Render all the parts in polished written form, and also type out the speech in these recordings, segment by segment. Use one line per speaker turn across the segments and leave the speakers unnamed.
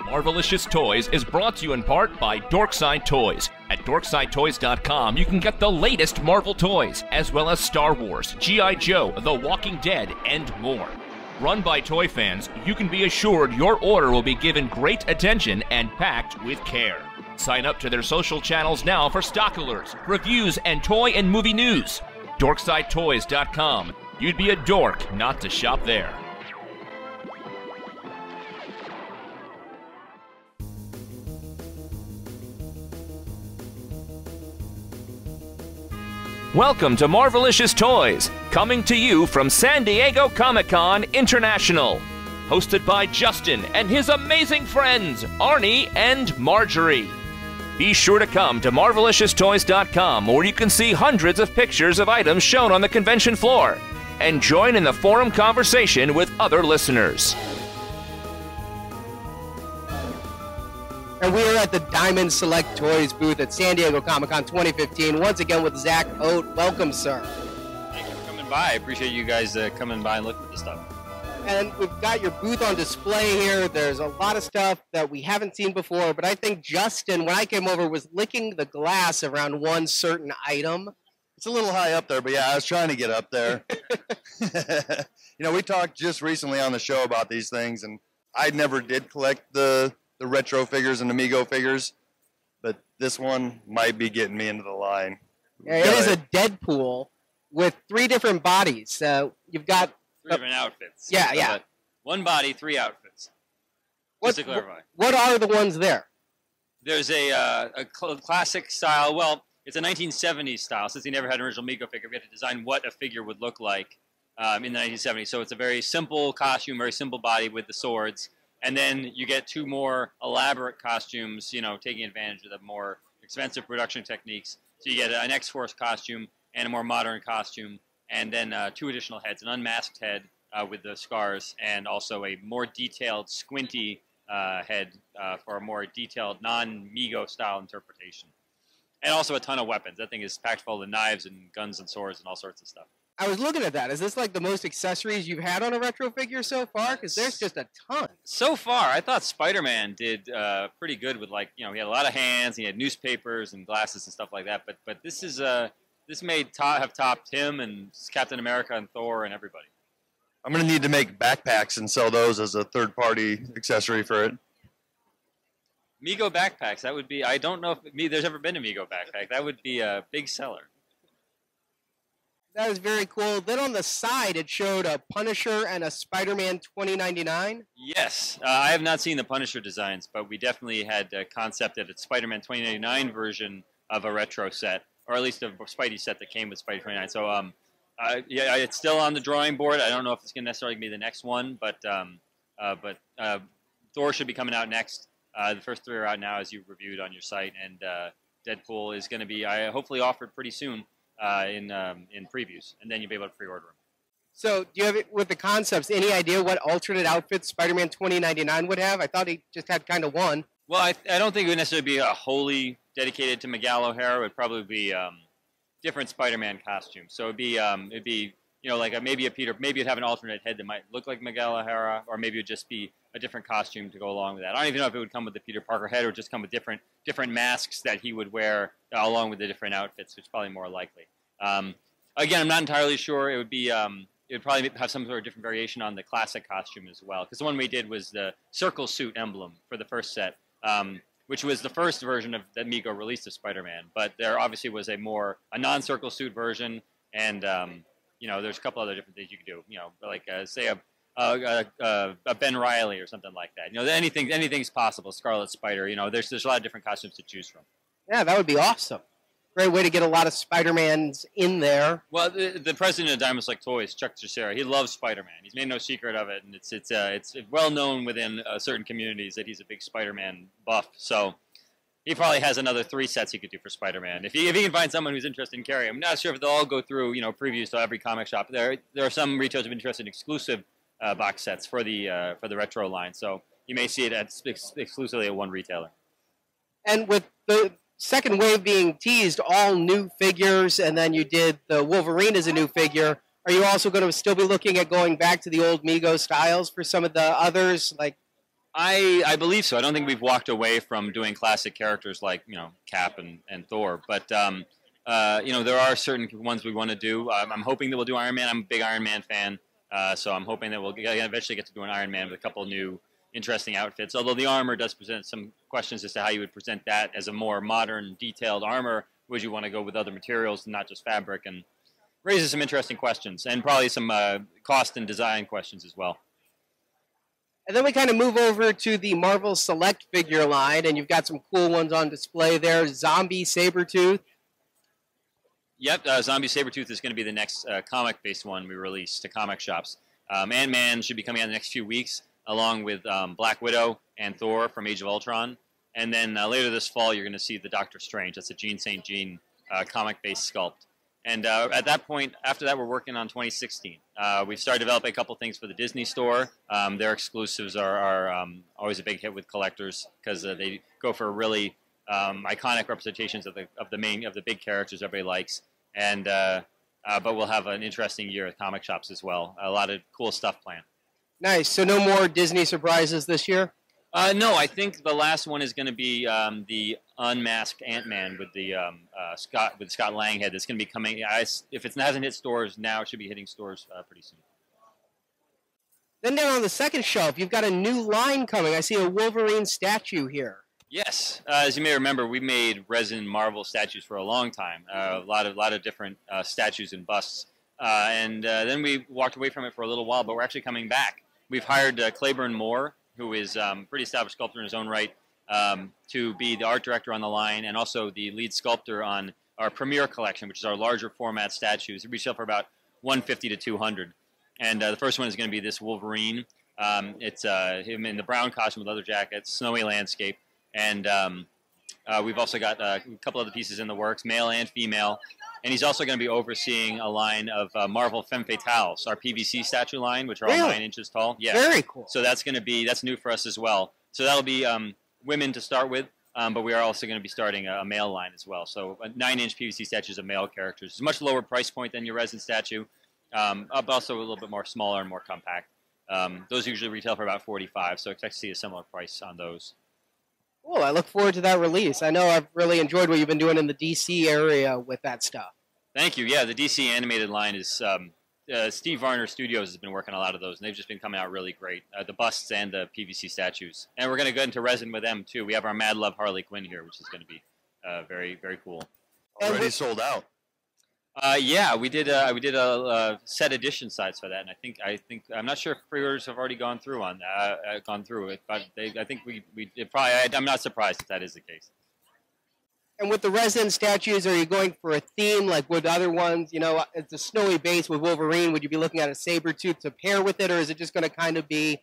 Marvelicious Toys is brought to you in part by Dorkside Toys. At DorksideToys.com, you can get the latest Marvel toys, as well as Star Wars, G.I. Joe, The Walking Dead, and more. Run by toy fans, you can be assured your order will be given great attention and packed with care. Sign up to their social channels now for stock alerts, reviews, and toy and movie news. DorksideToys.com. You'd be a dork not to shop there. Welcome to Marvelicious Toys, coming to you from San Diego Comic-Con International. Hosted by Justin and his amazing friends, Arnie and Marjorie. Be sure to come to MarveliciousToys.com, where you can see hundreds of pictures of items shown on the convention floor, and join in the forum conversation with other listeners.
And we are at the Diamond Select Toys booth at San Diego Comic-Con 2015, once again with Zach Oat. Welcome, sir.
Thank you for coming by. I appreciate you guys coming by and looking at the stuff.
And we've got your booth on display here. There's a lot of stuff that we haven't seen before, but I think Justin, when I came over, was licking the glass around one certain item.
It's a little high up there, but yeah, I was trying to get up there. You know, we talked just recently on the show about these things, and I never did collect the retro figures and Amigo figures, but this one might be getting me into the line.
Yeah, it is a Deadpool with 3 different bodies. You've got
3 different outfits.
Yeah, yeah.
One body, 3 outfits. Just to clarify.
What are the ones there?
There's a classic style. Well, it's a 1970s style. Since he never had an original Amigo figure, we had to design what a figure would look like in the 1970s. So it's a very simple costume, very simple body with the swords. And then you get 2 more elaborate costumes, you know, taking advantage of the more expensive production techniques. So you get an X-Force costume and a more modern costume, and then 2 additional heads, an unmasked head with the scars, and also a more detailed, squinty head for a more detailed, non-Mego style interpretation. And also a ton of weapons. That thing is packed full of knives and guns and swords and all sorts of stuff.
I was looking at that. Is this like the most accessories you've had on a retro figure so far? Because there's just a ton.
So far, I thought Spider-Man did pretty good with, like, you know, he had a lot of hands, he had newspapers and glasses and stuff like that. But this is this may have topped him and Captain America and Thor and everybody.
I'm going to need to make backpacks and sell those as a third-party accessory for it.
Mego backpacks, that would be, I don't know if there's ever been a Mego backpack. That would be a big seller.
That is very cool. Then on the side, it showed a Punisher and a Spider-Man 2099.
Yes. I have not seen the Punisher designs, but we definitely had concepted a Spider-Man 2099 version of a retro set, or at least a Spidey set that came with Spidey 29. So, yeah, it's still on the drawing board. I don't know if it's going to necessarily be the next one, but Thor should be coming out next. The first 3 are out now, as you reviewed on your site, and Deadpool is going to be hopefully offered pretty soon. In previews, and then you'll be able to pre-order them.
So, do you have, with the concepts, any idea what alternate outfits Spider-Man 2099 would have? I thought he just had kind of one.
Well, I don't think it would necessarily be a wholly dedicated to Miguel O'Hara. It would probably be different Spider-Man costumes. So it'd be you know, like maybe you'd have an alternate head that might look like Miguel O'Hara, or maybe it'd just be a different costume to go along with that. I don't even know if it would come with the Peter Parker head or just come with different masks that he would wear along with the different outfits, which is probably more likely. Again, I'm not entirely sure. It would probably have some sort of different variation on the classic costume as well, because the one we did was the circle suit emblem for the first set, which was the first version of that Mego released of Spider-Man. But there obviously was a non-circle suit version, and you know, there's a couple other different things you could do. You know, like say a Ben Reilly or something like that. You know, anything's possible. Scarlet Spider. You know, there's a lot of different costumes to choose from. Yeah,
that would be awesome. Great way to get a lot of Spider-Mans in there.
Well, the president of Diamond Select Toys, Chuck Cicera, he loves Spider-Man. He's made no secret of it, and it's well known within certain communities that he's a big Spider-Man buff. So he probably has another 3 sets he could do for Spider-Man if he can find someone who's interested in carrying. I'm not sure if they'll all go through, you know, previews to every comic shop. There are some retailers who are interested in exclusive box sets for the retro line. So you may see it exclusively at one retailer.
And with the second wave being teased, all new figures, and then you did the Wolverine as a new figure. Are you also going to still be looking at going back to the old Mego styles for some of the others? Like,
I believe so. I don't think we've walked away from doing classic characters like, Cap and Thor. But, there are certain ones we want to do. I'm hoping that we'll do Iron Man. I'm a big Iron Man fan. So I'm hoping that we'll eventually get to do an Iron Man with a couple of new interesting outfits. Although the armor does present some questions as to how you would present that as a more modern, detailed armor. Would you want to go with other materials and not just fabric? And raises some interesting questions and probably some cost and design questions as well.
And then we kind of move over to the Marvel Select figure line, and you've got some cool ones on display there. Zombie Sabretooth.
Yep, Zombie Sabretooth is going to be the next comic-based one we release to comic shops. Ant-Man should be coming out in the next few weeks, along with Black Widow and Thor from Age of Ultron. And then later this fall, you're going to see the Doctor Strange. That's a Jean St. Jean comic-based sculpt. And at that point, after that, we're working on 2016. We've started developing a couple things for the Disney store. Their exclusives are always a big hit with collectors because they go for really iconic representations of the big characters everybody likes. And but we'll have an interesting year at comic shops as well. A lot of cool stuff planned. Nice.
So no more Disney surprises this year?
No, I think the last one is going to be the unmasked Ant-Man with the Scott Lang head. That's going to be coming. If it hasn't hit stores now, it should be hitting stores pretty soon.
Then down on the second shelf, you've got a new line coming. I see a Wolverine statue here.
Yes, as you may remember, we made resin Marvel statues for a long time. A lot of different statues and busts, and then we walked away from it for a little while. But we're actually coming back. We've hired Claiborne Moore, who is a pretty established sculptor in his own right, to be the art director on the line and also the lead sculptor on our Premier collection, which is our larger format statues. They retail for about $150 to $200. And the first one is going to be this Wolverine. It's him in the brown costume with leather jacket, snowy landscape. And we've also got a couple other pieces in the works, male and female. And he's also going to be overseeing a line of Marvel Femme Fatales, our PVC statue line, which are all 9 inches tall. Yeah.
Very cool.
So that's new for us as well. So that'll be women to start with, but we are also going to be starting a male line as well. So 9-inch PVC statues of male characters. It's a much lower price point than your resin statue, but also a little bit more smaller and more compact. Those usually retail for about $45, so expect to see a similar price on those.
Cool. I look forward to that release. I know I've really enjoyed what you've been doing in the DC area with that stuff.
Thank you. Yeah, the DC animated line is Steve Varner Studios has been working on a lot of those, and they've just been coming out really great. The busts and the PVC statues. And we're going to go into resin with them, too. We have our Mad Love Harley Quinn here, which is going to be very, very cool.
Already sold out.
Yeah, we did a set edition size for that, and I think I'm not sure if pre-orders have already gone through on it, but I think I'm not surprised if that is the case.
And with the resin statues, are you going for a theme like with other ones? You know, it's a snowy base with Wolverine. Would you be looking at a Sabretooth to pair with it, or is it just going to kind of be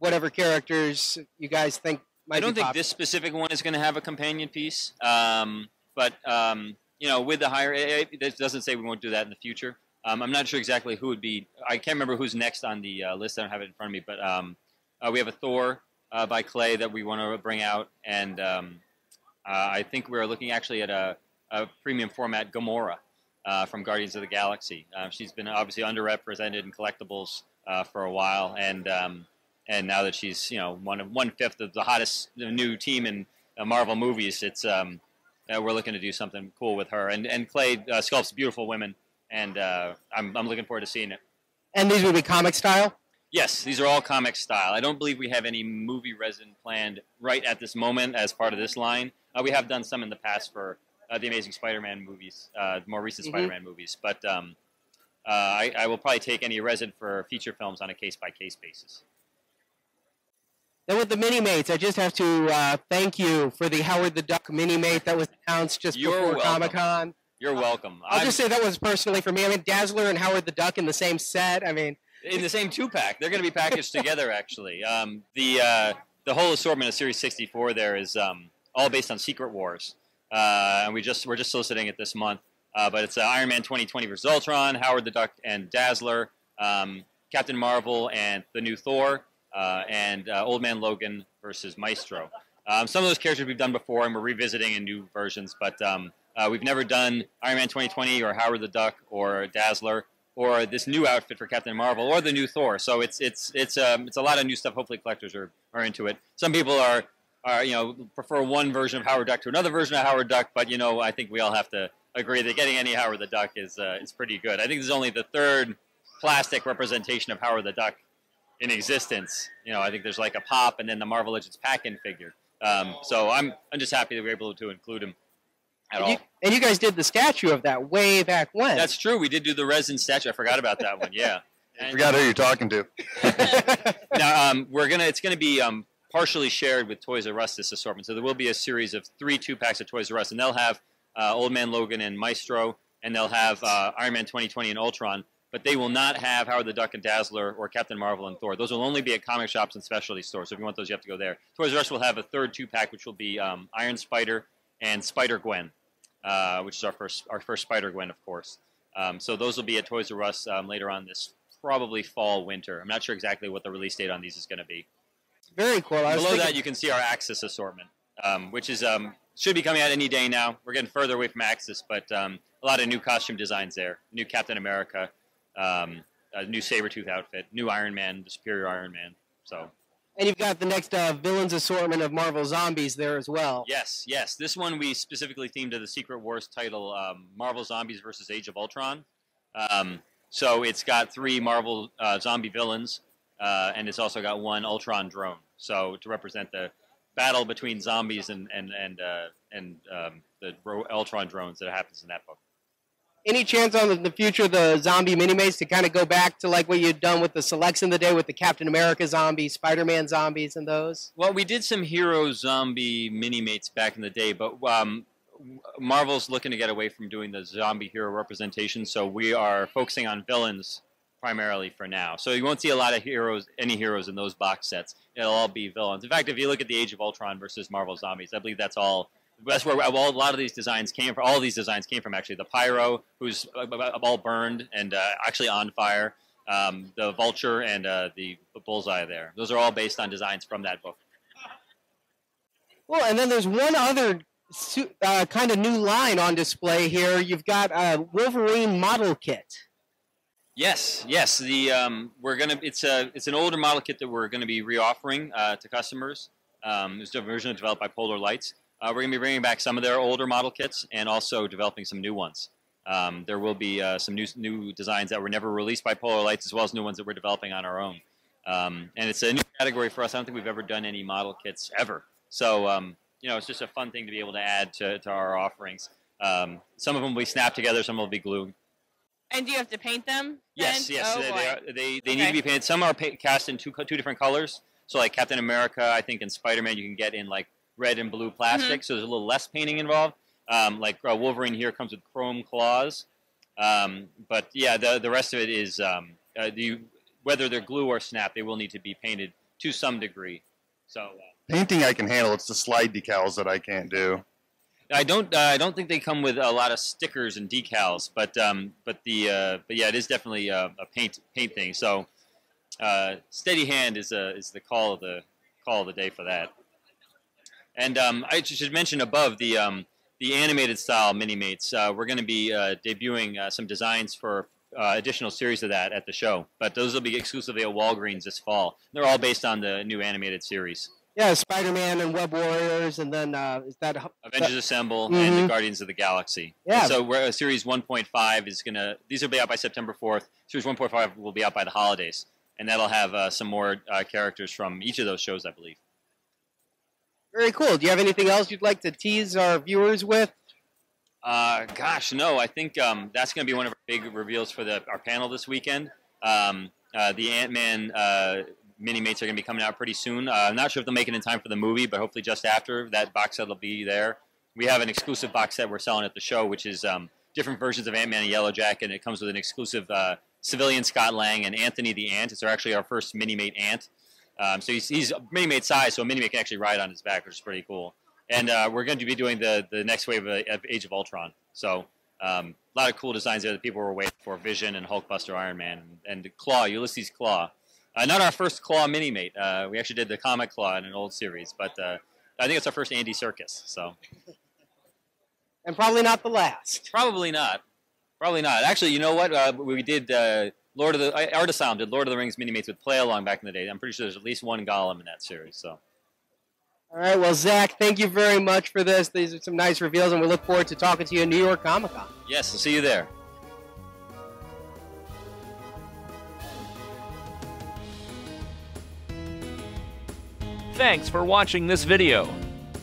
whatever characters you guys think might be
I don't think
popular?
this specific one is going to have a companion piece, but with the higher, it doesn't say we won't do that in the future. I'm not sure exactly who would be. I can't remember who's next on the list. I don't have it in front of me, but we have a Thor by Clay that we want to bring out, and I think we're looking actually at a premium format Gamora from Guardians of the Galaxy. She's been obviously underrepresented in collectibles for a while, and now that she's 1/5 of the hottest new team in Marvel movies, it's we're looking to do something cool with her. And Clay sculpts beautiful women, and I'm looking forward to seeing it.
And these would be comic style?
Yes, these are all comic style. I don't believe we have any movie resin planned right at this moment as part of this line. We have done some in the past for the Amazing Spider-Man movies, more recent Spider-Man movies. But I will probably take any resin for feature films on a case-by-case basis.
Then with the Mini-Mates, I just have to thank you for the Howard the Duck Mini-Mate that was announced just before Comic-Con.
You're welcome.
I'll just say that was personally for me. I mean, Dazzler and Howard the Duck in the same set. I mean,
in the same 2-pack. They're going to be packaged together, actually. The whole assortment of Series 64 there is all based on Secret Wars, and we're just soliciting it this month. But it's Iron Man 2020 versus Ultron, Howard the Duck and Dazzler, Captain Marvel and the new Thor, and Old Man Logan versus Maestro. Some of those characters we've done before, and we're revisiting in new versions, but we've never done Iron Man 2020 or Howard the Duck or Dazzler. or this new outfit for Captain Marvel, or the new Thor. So it's a lot of new stuff. Hopefully, collectors are into it. Some people are prefer one version of Howard Duck to another version of Howard Duck, but I think we all have to agree that getting any Howard the Duck is pretty good. I think this is only the third plastic representation of Howard the Duck in existence. I think there's like a pop and then the Marvel Legends pack-in figure. So I'm just happy that we were able to include him at all.
And you guys did the statue of that way back when.
That's true. We did do the resin statue. I forgot about that one. Yeah.
I forgot who you're talking to.
Now it's gonna be partially shared with Toys R Us, this assortment. So there will be a series of 3 2-packs of Toys R Us, and they'll have Old Man Logan and Maestro, and they'll have Iron Man 2020 and Ultron. But they will not have Howard the Duck and Dazzler or Captain Marvel and Thor. Those will only be at comic shops and specialty stores. So if you want those, you have to go there. Toys R Us will have a third 2-pack, which will be Iron Spider and Spider-Gwen, which is our first Spider-Gwen, of course. So those will be at Toys R Us later on this probably fall, winter. I'm not sure exactly what the release date on these is going to be.
Very cool.
Below that, you can see our Axis assortment, which is should be coming out any day now. We're getting further away from Axis, but a lot of new costume designs there. New Captain America. A new Sabretooth outfit, new Iron Man, the Superior Iron Man.
And you've got the next villains assortment of Marvel Zombies there as well.
Yes. This one we specifically themed to the Secret Wars title, Marvel Zombies versus Age of Ultron. So it's got 3 Marvel zombie villains, and it's also got 1 Ultron drone. So to represent the battle between zombies and the Ultron drones that happens in that book.
Any chance on the future of the zombie mini-mates to kind of go back to like what you'd done with the selects in the day with the Captain America zombies, Spider-Man zombies, and those?
Well, we did some hero zombie mini-mates back in the day, but Marvel's looking to get away from doing the zombie hero representation, so we are focusing on villains primarily for now. So you won't see a lot of any heroes in those box sets. It'll all be villains. In fact, if you look at the Age of Ultron versus Marvel Zombies, I believe that's where a lot of these designs came from. All of these designs came from, actually. The Pyro, who's all burned and actually on fire. The Vulture and the Bullseye there. Those are all based on designs from that book.
Well, and then there's one other kind of new line on display here. You've got a Wolverine model kit.
Yes. It's an older model kit that we're going to be reoffering to customers. It's a version developed by Polar Lights. We're going to be bringing back some of their older model kits and also developing some new ones. There will be some new designs that were never released by Polar Lights, as well as new ones that we're developing on our own. And it's a new category for us. I don't think we've ever done any model kits ever. So, it's just a fun thing to be able to add to our offerings. Some of them will be snapped together, some will be glued.
And do you have to paint them?
Yes.
Oh,
they need to be painted. Some are cast in two different colors. So like Captain America, I think, and Spider-Man you can get in like red and blue plastic, so there's a little less painting involved. Wolverine here comes with chrome claws. But yeah, the rest of it is, whether they're glue or snap, they will need to be painted to some degree. So
painting I can handle. It's the slide decals that I can't do.
I don't think they come with a lot of stickers and decals, but yeah, it is definitely a paint thing. So steady hand is the call of the day for that. And I should mention above the animated style mini-mates. We're going to be debuting some designs for additional series of that at the show, but those will be exclusively at Walgreens this fall. They're all based on the new animated series.
Yeah, Spider-Man and Web Warriors, and then is that
Avengers Assemble and the Guardians of the Galaxy.
Yeah.
And so Series 1.5 is these will be out by September 4th. Series 1.5 will be out by the holidays, and that'll have some more characters from each of those shows, I believe.
Very cool. Do you have anything else you'd like to tease our viewers with?
Gosh, no. I think that's going to be one of our big reveals for our panel this weekend. The Ant-Man mini-mates are going to be coming out pretty soon. I'm not sure if they'll make it in time for the movie, but hopefully just after. That box set will be there. We have an exclusive box set we're selling at the show, which is different versions of Ant-Man and Yellow Jacket, and it comes with an exclusive civilian Scott Lang and Anthony the Ant. It's actually our first mini-mate Ant. So he's mini-mate size, so a mini-mate can actually ride on his back, which is pretty cool. And we're going to be doing the next wave of Age of Ultron. So a lot of cool designs there that people were waiting for. Vision and Hulkbuster Iron Man and Claw, Ulysses Claw. Not our first Claw mini-mate. We actually did the comic Claw in an old series, but I think it's our first Andy Serkis. So.
And probably not the last.
Probably not. Probably not. Actually, you know what? We did Artisound did Lord of the Rings mini-mates with Play Along back in the day. I'm pretty sure there's at least one Gollum in that series. So.
All right, well, Zach, thank you very much for this. These are some nice reveals, and we look forward to talking to you in New York Comic Con.
Yes, I'll see you there.
Thanks for watching this video.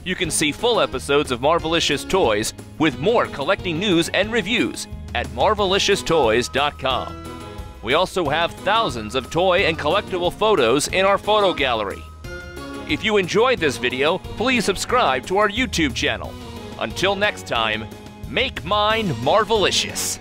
You can see full episodes of Marvelicious Toys with more collecting news and reviews at marvelicioustoys.com. We also have thousands of toy and collectible photos in our photo gallery. If you enjoyed this video, please subscribe to our YouTube channel. Until next time, make mine Marvelicious.